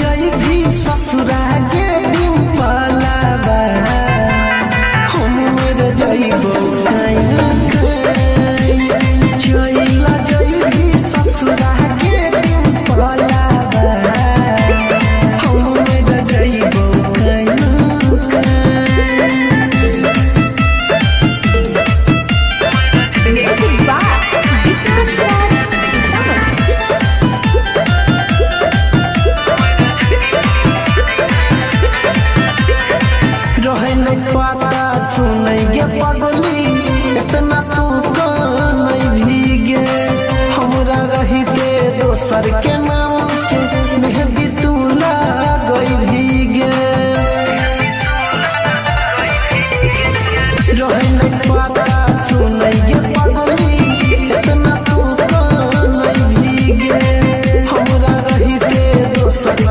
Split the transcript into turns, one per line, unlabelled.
जई भी ससुरा के डिम्पलावा हम मेरे जइबो चइला जई भी ससुरा के डिम्पलावा हम मेरे जइबो रहे नहीं पता सुनै गे पगली इतना तू नहीं भीगे हमरा रहिते दोसर के नाम के मेहंदी तू लगई भीगे रहे नहीं पता सुनै गे पगली इतना तू नहीं भीगे हमरा रहिते दोसर